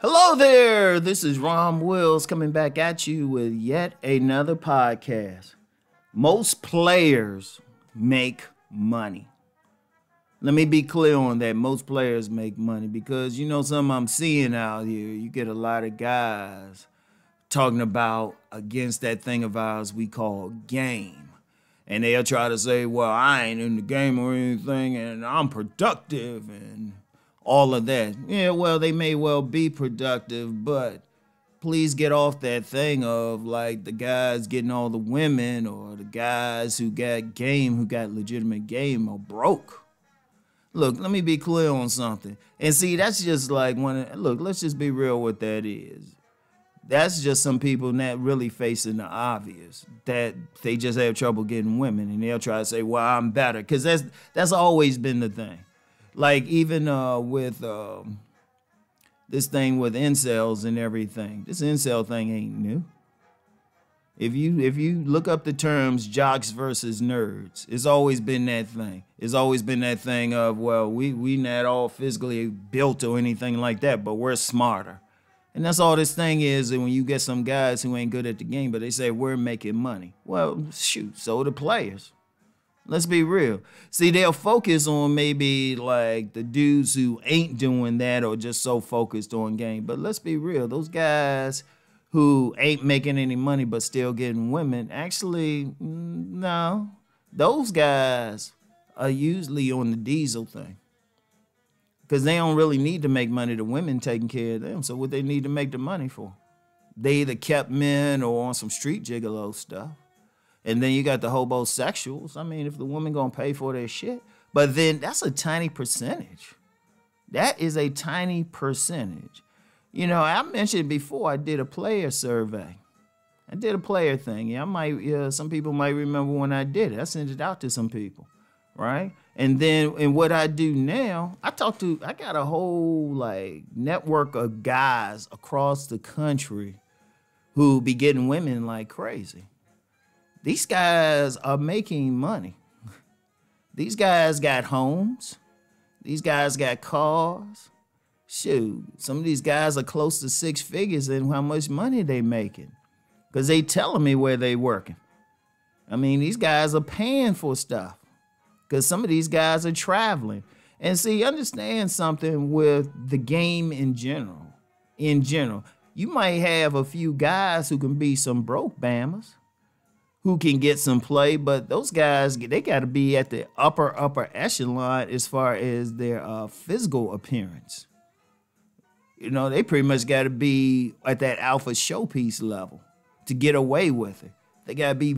Hello there, this is Rom Wills coming back at you with yet another podcast. Most players make money. Let me be clear on that. Most players make money because something I'm seeing out here. You get a lot of guys talking about against that thing of ours we call game. And they'll try to say, well, I ain't in the game or anything and I'm productive and all of that. Yeah, well, they may well be productive, but please get off that thing of like the guys getting all the women or the guys who got game, who got legitimate game are broke. Look, let me be clear on something. And see, that's just like let's just be real what that is. That's just some people not really facing the obvious, that they just have trouble getting women and they'll try to say, well, I'm better. Because that's always been the thing. Like even with this thing with incels and everything, this incel thing ain't new. If you look up the terms jocks versus nerds, it's always been that thing. It's always been that thing of, well, we not all physically built or anything like that, but we're smarter. And that's all this thing is. And when you get some guys who ain't good at the game, but they say we're making money. Well, shoot, so the players. Let's be real. See, they'll focus on maybe like the dudes who ain't doing that or just so focused on game. But let's be real. Those guys who ain't making any money but still getting women, actually, no. Those guys are usually on the diesel thing. Because they don't really need to make money. The women taking care of them. So what they need to make the money for? They either kept men or on some street gigolo stuff. And then you got the hobosexuals. I mean, if the woman gonna pay for their shit. But then that's a tiny percentage. That is a tiny percentage. I mentioned before I did a player survey. I did a player thing. Some people might remember when I did it. I sent it out to some people, right? And what I do now, I got a whole network of guys across the country who be getting women like crazy. These guys are making money. These guys got homes. These guys got cars. Shoot, some of these guys are close to six figures in how much money they making. Because they telling me where they working. I mean, these guys are paying for stuff. Because some of these guys are traveling. And see, understand something with the game in general. You might have a few guys who can be some broke bammers, who can get some play, but those guys, they got to be at the upper echelon as far as their physical appearance. They pretty much got to be at that alpha showpiece level to get away with it. They got to be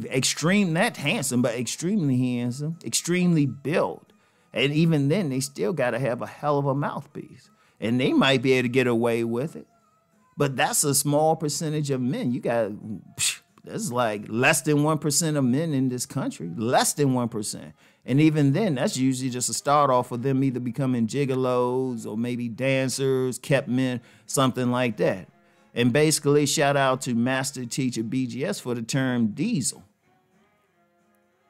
not handsome, but extremely handsome, extremely built. And even then, they still got to have a hell of a mouthpiece. And they might be able to get away with it. But that's a small percentage of men. There's like less than 1% of men in this country, less than 1%. And even then, that's usually just a start off for them either becoming gigolos or maybe dancers, kept men, something like that. And basically, shout out to Master Teacher BGS for the term diesel.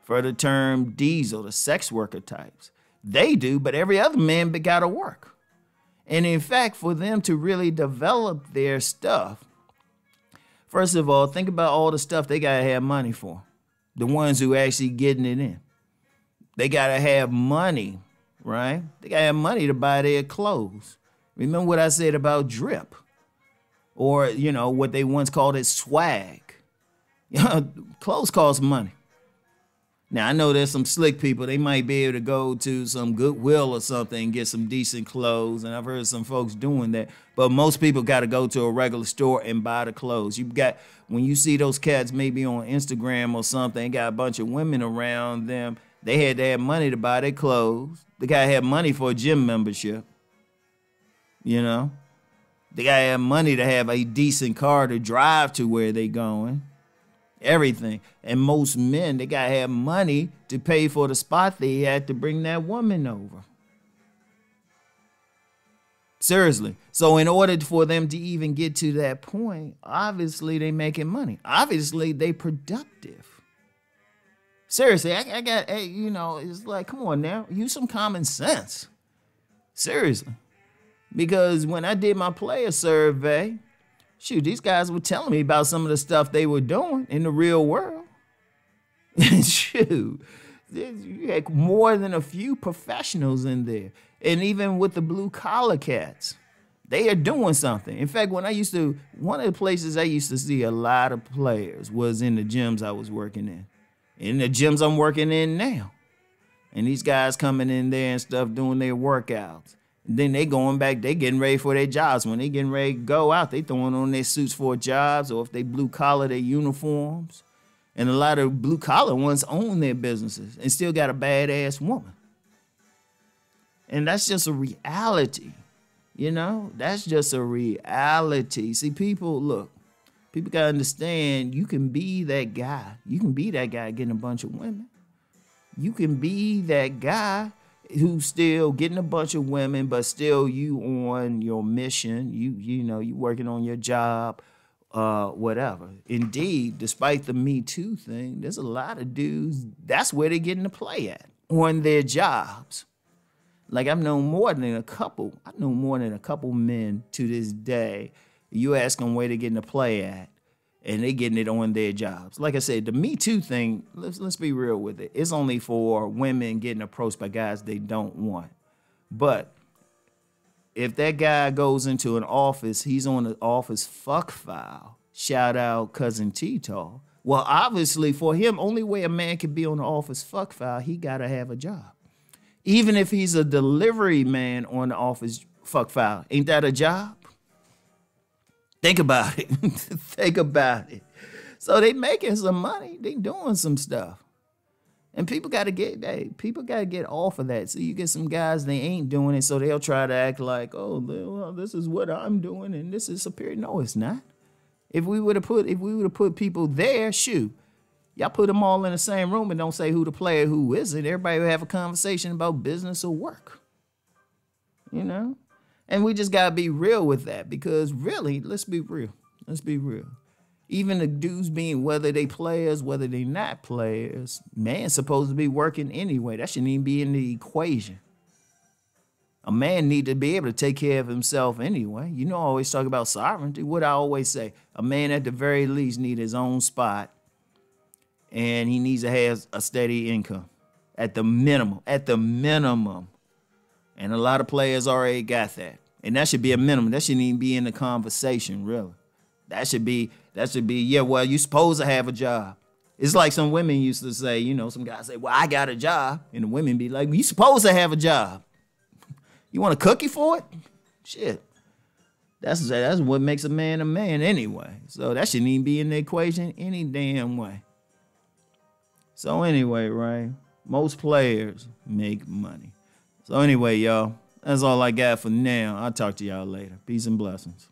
The sex worker types. They do, but every other man got to work. And in fact, for them to really develop their stuff, first of all, think about all the stuff they got to have money for. The ones who actually getting it in. They got to have money, right? They got to have money to buy their clothes. Remember what I said about drip? Or, what they once called it swag. Clothes cost money. Now, I know there's some slick people. They might be able to go to some Goodwill or something and get some decent clothes. And I've heard some folks doing that. But most people got to go to a regular store and buy the clothes. When you see those cats maybe on Instagram or something, got a bunch of women around them, they had to have money to buy their clothes. They got to have money for a gym membership. They got to have money to have a decent car to drive to where they going. Everything. And most men, they got to have money to pay for the spot they had to bring that woman over. Seriously. So in order for them to even get to that point, obviously they making money. Obviously they productive. Seriously, it's like, come on now, use some common sense. Seriously. Because when I did my player survey, shoot, these guys were telling me about some of the stuff they were doing in the real world. Shoot, you had more than a few professionals in there. And even with the blue collar cats, they are doing something. In fact, one of the places I used to see a lot of players was in the gyms I was working in the gyms I'm working in now. And these guys coming in there and stuff, doing their workouts. And then they going back, they getting ready for their jobs. When they getting ready to go out, they throwing on their suits for jobs, or if they blue collar, their uniforms. And a lot of blue collar ones own their businesses and still got a badass woman. And that's just a reality. You know, that's just a reality. See, people got to understand you can be that guy. You can be that guy getting a bunch of women. You can be that guy who's still getting a bunch of women, but still you on your mission. You know, you working on your job, whatever. Indeed, despite the Me Too thing, there's a lot of dudes, that's where they're getting to play at, on their jobs. Like I know more than a couple men to this day. You ask them where they're getting to play at, and they getting it on their jobs. Like I said, the Me Too thing, let's be real with it. It's only for women getting approached by guys they don't want. But if that guy goes into an office, he's on the office fuck file. Shout out Cousin T-Tall. Well, obviously for him, only way a man can be on the office fuck file, he gotta have a job. Even if he's a delivery man on the office fuck file, ain't that a job? Think about it. Think about it. So they making some money. They doing some stuff. And people got to get off of that. So you get some guys, they ain't doing it, so they'll try to act like, oh, well, this is what I'm doing and this is superior. No, it's not. If we would have put people there, shoot, y'all put them all in the same room and don't say who the player, who isn't. Everybody would have a conversation about business or work. You know? And we just got to be real with that, because really, let's be real. Let's be real. Even the dudes being, whether they players, whether they not players, man's supposed to be working anyway. That shouldn't even be in the equation. A man need to be able to take care of himself anyway. You know, I always talk about sovereignty. What I always say, a man at the very least need his own spot, and he needs to have a steady income at the minimum. At the minimum. And a lot of players already got that. And that should be a minimum. That shouldn't even be in the conversation, really. That should be, yeah, well, you're supposed to have a job. It's like some women used to say, you know, some guys say, well, I got a job. And the women be like, well, you supposed to have a job. You want a cookie for it? Shit. That's what makes a man anyway. So that shouldn't even be in the equation any damn way. So anyway, right, most players make money. So anyway, y'all, that's all I got for now. I'll talk to y'all later. Peace and blessings.